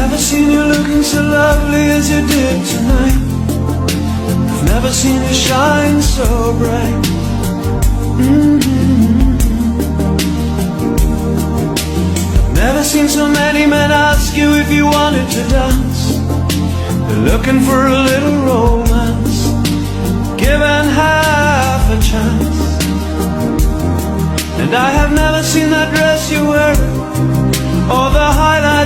never seen you looking so lovely as you did tonight. I've never seen you shine so bright. I've never seen so many men ask you if you wanted to dance. They're looking for a little romance, given half a chance. And I have never seen that dress you wear, or the highlight